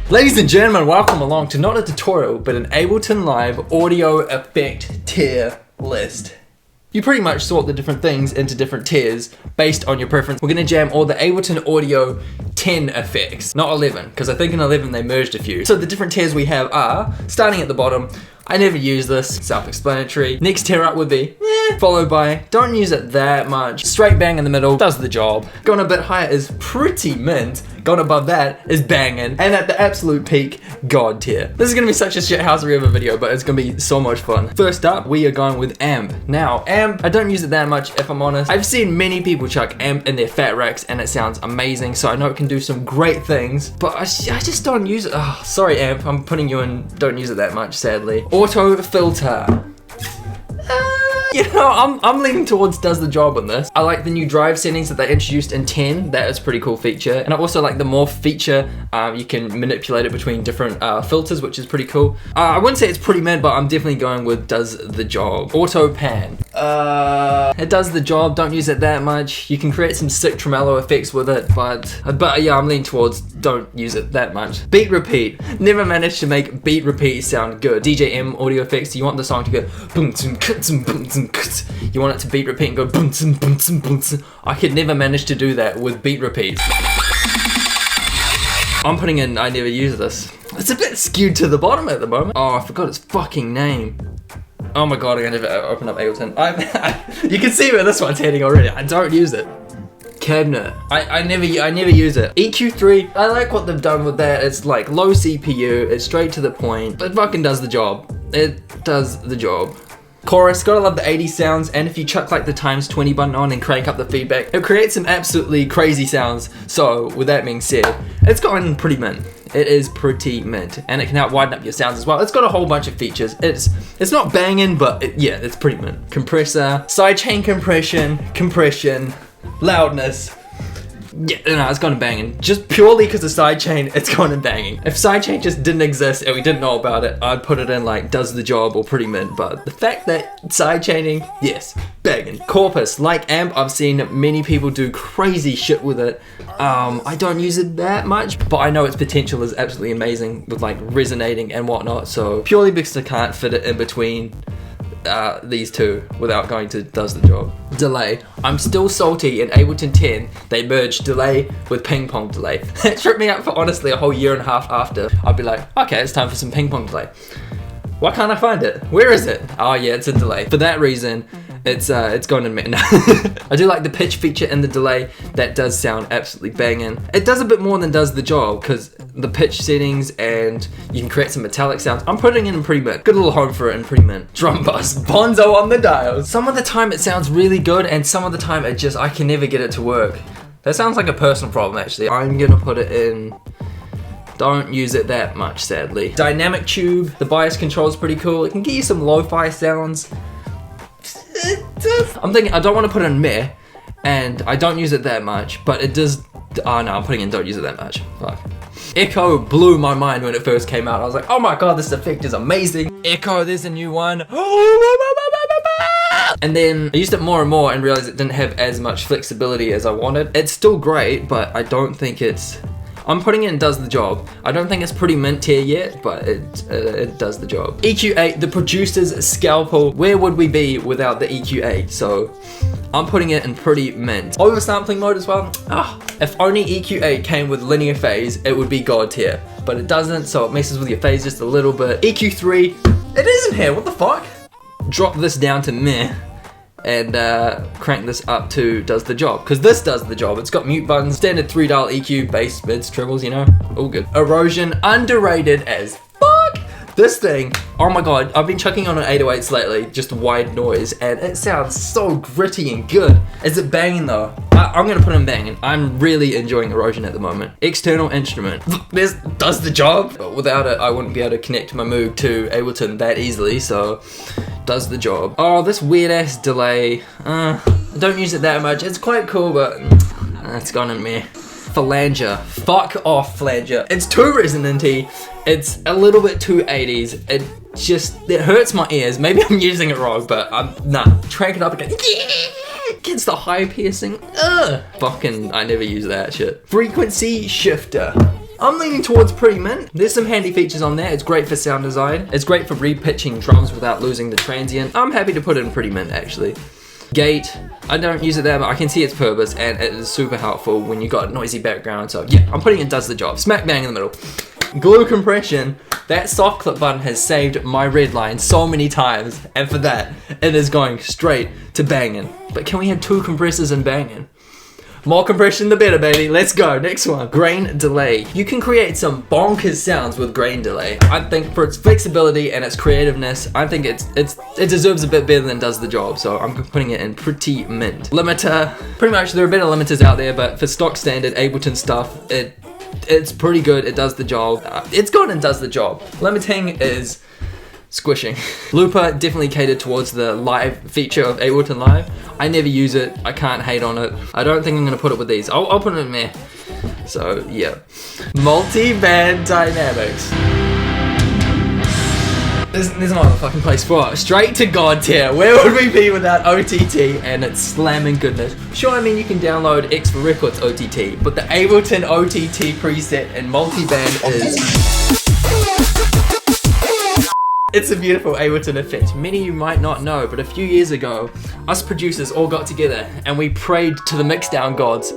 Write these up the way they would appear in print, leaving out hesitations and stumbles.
Ladies and gentlemen, welcome along to not a tutorial, but an Ableton Live audio effect tier list. You pretty much sort the different things into different tiers based on your preference. We're gonna jam all the Ableton Audio 10 effects, not 11, because I think in 11 they merged a few. So the different tiers we have are, starting at the bottom, I never use this, self-explanatory. Next tier up would be, followed by, don't use it that much. Straight bang in the middle, does the job. Going a bit higher is pretty mint. Going above that is banging. And at the absolute peak, God tier. This is gonna be such a shithousery of a video, but it's gonna be so much fun. First up, we are going with amp. Now, amp, I don't use it that much if I'm honest. I've seen many people chuck amp in their fat racks and it sounds amazing, so I know it can do some great things, but I just don't use it. Oh, sorry amp, I'm putting you in, don't use it that much, sadly. Auto filter. You know, I'm leaning towards does the job on this. I like the new drive settings that they introduced in 10. That is a pretty cool feature. And I also like the morph feature. You can manipulate it between different filters, which is pretty cool. I wouldn't say it's pretty mad, but I'm definitely going with does the job. Auto pan. It does the job, don't use it that much. You can create some sick tremolo effects with it, but yeah, I'm leaning towards don't use it that much. Beat repeat. Never managed to make beat repeat sound good. DJM audio effects, you want the song to go boom, boom, boom, boom. You want it to beat repeat and go boom, boom, boom, boom, boom. I could never manage to do that with beat repeat. I'm putting in I never use this. It's a bit skewed to the bottom at the moment. Oh, I forgot its fucking name. Oh my god, I'm gonna open up Ableton. You can see where this one's heading already. I don't use it. Cabinet. I never use it. EQ3, I like what they've done with that. It's like low CPU, it's straight to the point. It fucking does the job. It does the job. Chorus, gotta love the 80s sounds, and if you chuck like the ×20 button on and crank up the feedback, it creates some absolutely crazy sounds. So with that being said, it's gotten pretty mint. It is pretty mint, and it can help widen up your sounds as well. It's got a whole bunch of features. It's not banging, but yeah, it's pretty mint. Compressor, sidechain compression, loudness. Yeah, no, it's gone banging. Just purely because of sidechain, it's gone banging. If sidechain just didn't exist and we didn't know about it, I'd put it in like does the job or pretty mint. But the fact that sidechaining, yes, banging. Corpus, like amp, I've seen many people do crazy shit with it. I don't use it that much, but I know its potential is absolutely amazing with like resonating and whatnot. So purely because I can't fit it in between these two without going to does the job. Delay. I'm still salty in Ableton 10 they merged delay with ping pong delay. It tripped me out for honestly a whole year and a half after. I'd be like, okay, it's time for some ping pong delay. Why can't I find it? Where is it? Oh yeah, it's a delay. For that reason, it's gone in mint. I do like the pitch feature in the delay. That does sound absolutely banging. It does a bit more than does the job because the pitch settings and you can create some metallic sounds. I'm putting it in pretty mint. Good little home for it in pretty mint. Drum bus, Bonzo on the dials. Some of the time it sounds really good and some of the time I can never get it to work. That sounds like a personal problem actually. I'm gonna put it in don't use it that much, sadly. Dynamic tube, the bias control is pretty cool. It can get you some lo-fi sounds. I'm thinking I don't want to put in meh, and I don't use it that much, but it does. Oh no, I'm putting in don't use it that much. Fuck. Echo blew my mind when it first came out. I was like, oh my god, this effect is amazing. Echo, there's a new one. And then I used it more and more and realized it didn't have as much flexibility as I wanted. It's still great, but I don't think it's. I'm putting it in does the job. I don't think it's pretty mint tier yet, but it does the job. EQ8, the producer's scalpel. Where would we be without the EQ8? So I'm putting it in pretty mint. Oversampling mode as well. If only EQ8 came with linear phase, it would be god tier. But it doesn't, so it messes with your phase just a little bit. EQ3, it isn't here, what the fuck? Drop this down to meh. And crank this up to does the job, because this does the job. It's got mute buttons, standard 3-dial EQ, bass, mids, trebles, you know, all good. Erosion, underrated as fuck. This thing, oh my god, I've been chucking on an 808s lately, just white noise, and it sounds so gritty and good. Is it banging though? I'm gonna put in banging. I'm really enjoying erosion at the moment. External instrument, this does the job. But without it, I wouldn't be able to connect my Moog to Ableton that easily, so does the job. Oh, this weird ass delay. Don't use it that much. It's quite cool, but it's gone in me. Flanger. Fuck off, flanger. It's too resonant-y. It's a little bit too 80s. It hurts my ears. Maybe I'm using it wrong, but nah. Crank it up again. it's the high piercing. Ugh. Fucking, I never use that shit. Frequency shifter. I'm leaning towards pretty mint. There's some handy features on there. It's great for sound design. It's great for repitching drums without losing the transient. I'm happy to put it in pretty mint actually. Gate, I don't use it there, but I can see its purpose and it is super helpful when you got a noisy background. So yeah, I'm putting it does the job. Smack bang in the middle. Glue compression, that soft clip button has saved my red line so many times, and for that, it is going straight to banging. But can we have 2 compressors in banging? More compression the better, baby. Let's go. Next one. Grain delay. You can create some bonkers sounds with grain delay. I think for its flexibility and its creativeness, I think it deserves a bit better than does the job. So I'm putting it in pretty mint. Limiter. Pretty much there are better limiters out there, but for stock standard Ableton stuff, it's pretty good. It does the job. It's good and does the job. Limiting is squishing. Looper definitely catered towards the live feature of Ableton Live. I never use it. I can't hate on it. I don't think I'm gonna put it with these. I'll put it in there. So yeah. Multi-band dynamics. There's not a fucking place for it. Straight to God tier. Where would we be without OTT and its slamming goodness? Sure, I mean you can download X for Records OTT, but the Ableton OTT preset and multi-band is... It's a beautiful Ableton effect. Many of you might not know, but a few years ago, us producers all got together and we prayed to the mixdown gods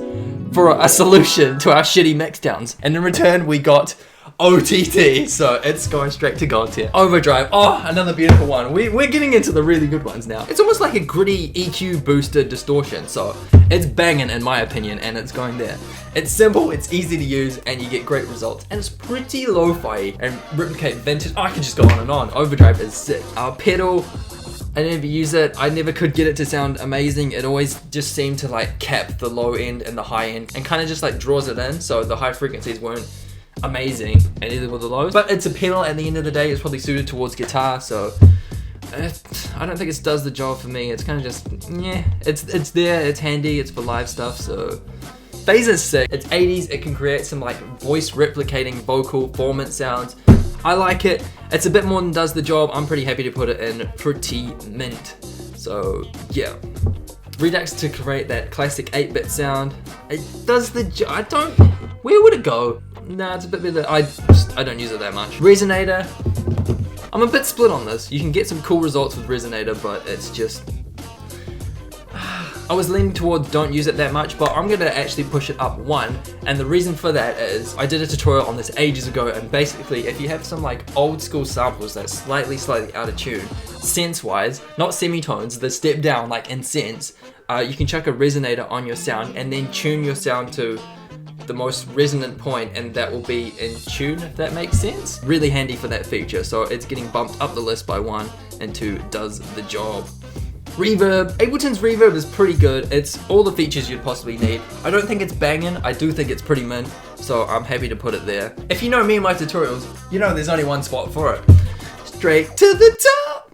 for a solution to our shitty mixdowns. And in return, we got OTT, so it's going straight to God tier. Overdrive, oh, another beautiful one. We're getting into the really good ones now. It's almost like a gritty EQ boosted distortion, so it's banging in my opinion, and it's going there. It's simple, it's easy to use, and you get great results. And it's pretty lo-fi and replicate vintage. Oh, I could just go on and on. Overdrive is sick. Our pedal, I never use it. I never could get it to sound amazing. It always just seemed to like cap the low end and the high end and kind of just like draws it in, so the high frequencies weren't amazing and either were the lows. But it's a pedal at the end of the day. It's probably suited towards guitar, so I don't think it does the job for me. It's kind of just, yeah, it's there, it's handy, it's for live stuff, so. Phaser's sick. It's 80s, it can create some like voice replicating vocal formant sounds. I like it. It's a bit more than does the job. I'm pretty happy to put it in pretty mint. So yeah. Redux to create that classic 8-bit sound. It does the job. Where would it go? Nah, it's a bit better. I don't use it that much. Resonator. I'm a bit split on this. You can get some cool results with Resonator, but it's just... I was leaning towards don't use it that much, but I'm gonna actually push it up 1, and the reason for that is I did a tutorial on this ages ago, and basically if you have some like old school samples that's slightly out of tune, sense-wise, not semitones, the step down like in sense, you can chuck a resonator on your sound and then tune your sound to the most resonant point, and that will be in tune, if that makes sense. Really handy for that feature, so it's getting bumped up the list by 1, and 2 does the job. Reverb. Ableton's reverb is pretty good. It's all the features you'd possibly need. I don't think it's banging. I do think it's pretty mint, so I'm happy to put it there. If you know me and my tutorials, you know there's only one spot for it. Straight to the top.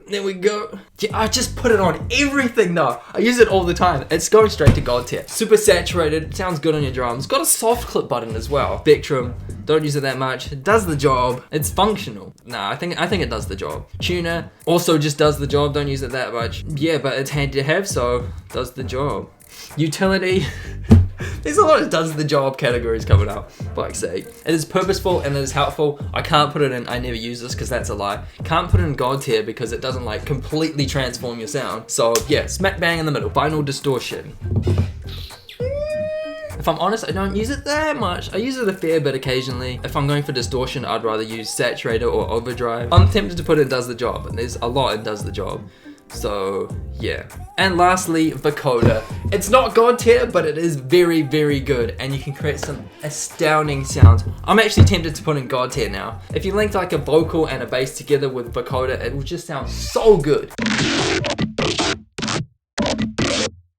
There we go. Yeah, I just put it on everything though. I use it all the time. It's going straight to God tier. Super saturated, sounds good on your drums. Got a soft clip button as well. Spectrum, don't use it that much. It does the job. It's functional. Nah, I think it does the job. Tuner, also just does the job. Don't use it that much. Yeah, but it's handy to have, so does the job. Utility. There's a lot of does the job categories coming up, fuck's sake. It is purposeful and it is helpful. I can't put it in I never use this because that's a lie. Can't put it in God tier because it doesn't like completely transform your sound. So yeah, smack bang in the middle. Final distortion. If I'm honest, I don't use it that much. I use it a fair bit occasionally. If I'm going for distortion, I'd rather use saturator or overdrive. I'm tempted to put it does the job, and there's a lot in does the job. So yeah. And lastly, vocoder. It's not God tier, but it is very, very good, and you can create some astounding sounds. I'm actually tempted to put in God tier now. If you link like a vocal and a bass together with vocoder, it will just sound so good.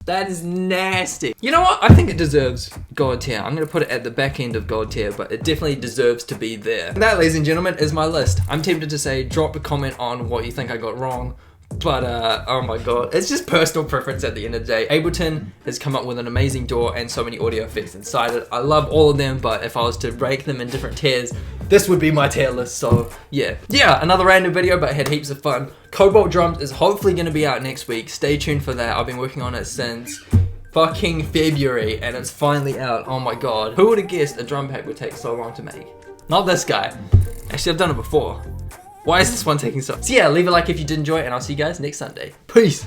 That is nasty. You know what? I think it deserves God tier. I'm gonna put it at the back end of God tier, but it definitely deserves to be there. And that, ladies and gentlemen, is my list. I'm tempted to say drop a comment on what you think I got wrong, but oh my god, it's just personal preference at the end of the day. Ableton has come up with an amazing DAW and so many audio effects inside it. I love all of them, but if I was to rank them in different tiers, this would be my tier list. So yeah, another random video, but I had heaps of fun. Cobalt Drums is hopefully going to be out next week. Stay tuned for that. I've been working on it since fucking February, and it's finally out. Oh my god, who would have guessed a drum pack would take so long to make? Not this guy. Actually, I've done it before. Why is this one taking so? So yeah, leave a like if you did enjoy it, and I'll see you guys next Sunday. Peace.